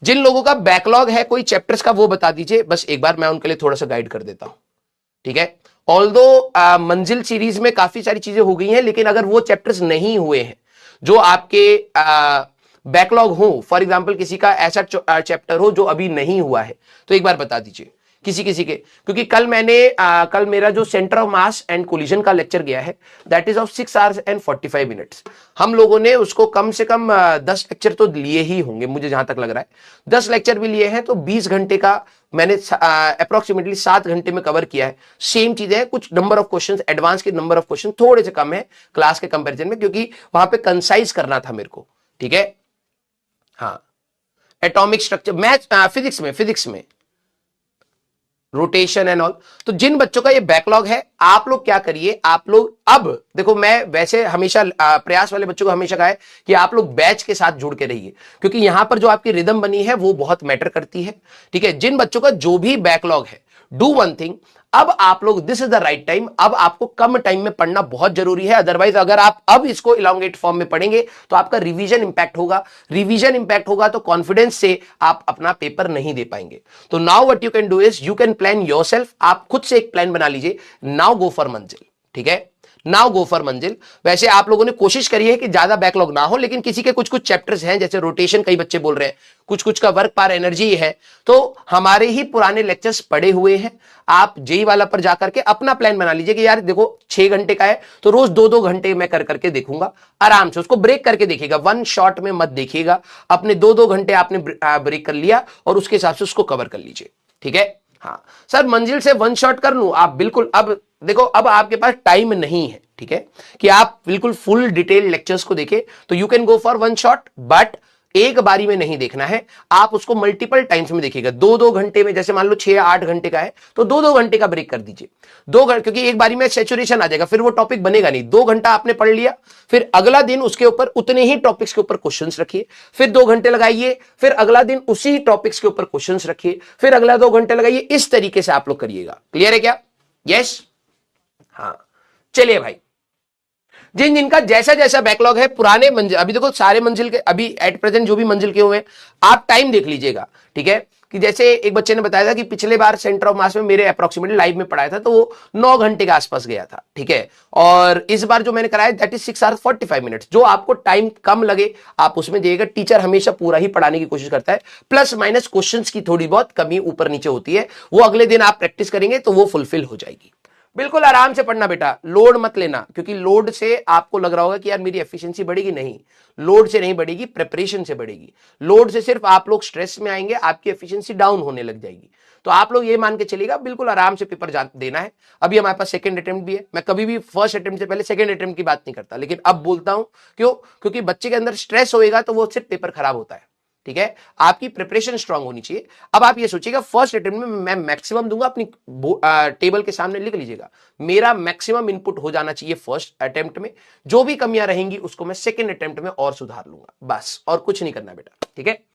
जिन लोगों का बैकलॉग है कोई चैप्टर्स का वो बता दीजिए, बस एक बार मैं उनके लिए थोड़ा सा गाइड कर देता हूं, ठीक है। ऑल्दो मंजिल सीरीज में काफी सारी चीजें हो गई हैं, लेकिन अगर वो चैप्टर्स नहीं हुए हैं जो आपके बैकलॉग हो, फॉर एग्जांपल किसी का ऐसा चैप्टर हो जो अभी नहीं हुआ है, तो एक बार बता दीजिए किसी किसी के, क्योंकि कल मेरा जो centre of mass and collision का लेक्चर गया है, that is of 6 hours and 45 minutes। हम लोगों ने उसको कम से कम 10 लेक्चर तो लिए ही होंगे, मुझे जहां तक लग रहा है 10 लेक्चर भी लिए हैं, तो 20 घंटे का मैंने अप्रोक्सीमेटली 7 घंटे में कवर किया है। सेम चीजें हैं, कुछ नंबर ऑफ क्वेश्चंस, एडवांस के नंबर ऑफ क्वेश्चन थोड़े से कम है क्लास के कंपैरिजन में, क्योंकि वहां पे कंसाइज करना था मेरे को, ठीक है। हाँ, एटॉमिक स्ट्रक्चर, मैथ, फिजिक्स में रोटेशन एंड ऑल। तो जिन बच्चों का ये बैकलॉग है, आप लोग क्या करिए, आप लोग अब देखो, मैं वैसे हमेशा प्रयास वाले बच्चों को हमेशा कहा है कि आप लोग बैच के साथ जुड़ के रहिए, क्योंकि यहां पर जो आपकी रिदम बनी है वो बहुत मैटर करती है, ठीक है। जिन बच्चों का जो भी बैकलॉग है, डू वन थिंग, अब आप लोग, this is the right time, अब आपको कम टाइम में पढ़ना बहुत जरूरी है। अदरवाइज अगर आप अब इसको इलांगेट फॉर्म में पढ़ेंगे तो आपका रिवीजन इंपैक्ट होगा, तो कॉन्फिडेंस से आप अपना पेपर नहीं दे पाएंगे। तो now what you can do is you can plan yourself, आप खुद से एक प्लान बना लीजिए। नाउ गो फॉर मंजिल, ठीक है, नाउ गो फॉर मंजिल। वैसे आप लोगों ने कोशिश करी है कि ज्यादा बैकलॉग ना हो, लेकिन किसी के कुछ कुछ चैप्टर्स हैं, जैसे रोटेशन, कई बच्चे बोल रहे हैं, कुछ कुछ का वर्क पार एनर्जी है, तो हमारे ही पुराने लेक्चर्स पड़े हुए हैं। आप जेई वाला पर जाकर के अपना प्लान बना लीजिए कि यार देखो 6 घंटे का है, तो रोज 2-2 घंटे मैं कर करके देखूंगा, आराम से उसको ब्रेक करके देखिएगा, वन शॉट में मत देखिएगा। अपने 2-2 घंटे आपने ब्रेक कर लिया और उसके हिसाब से उसको कवर कर लीजिए, ठीक है। हाँ सर, मंजिल से वन शॉट कर लूं, आप बिल्कुल, अब देखो, अब आपके पास टाइम नहीं है, ठीक है, कि आप बिल्कुल फुल डिटेल लेक्चर्स को देखें, तो you can go for one shot, but एक बारी में नहीं देखना है, आप उसको मल्टीपल टाइम्स में देखिएगा। 2-2 घंटे में, जैसे मान लो 6 या 8 घंटे का है, तो 2-2 घंटे का ब्रेक कर दीजिए, 2 घंटे, क्योंकि एक बारी में सैचुरेशन आ जाएगा, फिर वो टॉपिक बनेगा नहीं। 2 घंटा आपने पढ़ लिया, फिर अगला दिन उसके ऊपर उतने ही टॉपिक्स के ऊपर क्वेश्चंस रखिए, फिर 2 घंटे लगाइए, फिर अगला दिन उसी टॉपिक्स के ऊपर क्वेश्चंस रखिए, फिर अगला 2 घंटे लगाइए। इस तरीके से आप लोग करिएगा। क्लियर है क्या? यस, हाँ, चलिए भाई, जिन जिनका जैसा जैसा बैकलॉग है, पुराने मंजिल, अभी देखो सारे मंजिल के, अभी एट प्रेजेंट जो भी मंजिल के हुए हैं, आप टाइम देख लीजिएगा, ठीक है। कि जैसे एक बच्चे ने बताया था कि पिछले बार सेंटर ऑफ मास में मेरे अप्रोक्सीमेटली लाइव में पढ़ाया था, तो वो 9 घंटे के आसपास गया था, ठीक है। और इस बार जो मैंने कराया दैट इज 6 hours 45 minutes। जो आपको टाइम कम लगे आप उसमें दिएगा। टीचर हमेशा पूरा ही पढ़ाने की कोशिश करता है, प्लस माइनस क्वेश्चंस की थोड़ी बहुत कमी ऊपर नीचे होती है, वो अगले दिन आप प्रैक्टिस करेंगे तो वो फुलफिल हो जाएगी। बिल्कुल आराम से पढ़ना बेटा, लोड मत लेना, क्योंकि लोड से आपको लग रहा होगा कि यार मेरी एफिशिएंसी बढ़ेगी, नहीं, लोड से नहीं बढ़ेगी, प्रिपरेशन से बढ़ेगी। लोड से सिर्फ आप लोग स्ट्रेस में आएंगे, आपकी एफिशिएंसी डाउन होने लग जाएगी। तो आप लोग ये मान के चलिएगा, बिल्कुल आराम से पेपर देना है। अभी हमारे पास सेकंड अटेम्प्ट भी है, मैं कभी भी फर्स्ट अटेम्प्ट से पहले सेकंड अटेम्प्ट की बात नहीं करता, लेकिन अब बोलता हूं, क्यों? क्योंकि बच्चे के अंदर स्ट्रेस होएगा तो वो सिर्फ पेपर खराब होता है, ठीक है। आपकी प्रिपरेशन स्ट्रांग होनी चाहिए। अब आप ये सोचिएगा, फर्स्ट अटेम्प्ट में मैं मैक्सिमम दूंगा, अपनी टेबल के सामने लिख लीजिएगा, मेरा मैक्सिमम इनपुट हो जाना चाहिए फर्स्ट अटेम्प्ट में। जो भी कमियां रहेंगी उसको मैं सेकंड अटेम्प्ट में और सुधार लूंगा, बस, और कुछ नहीं करना बेटा, ठीक है।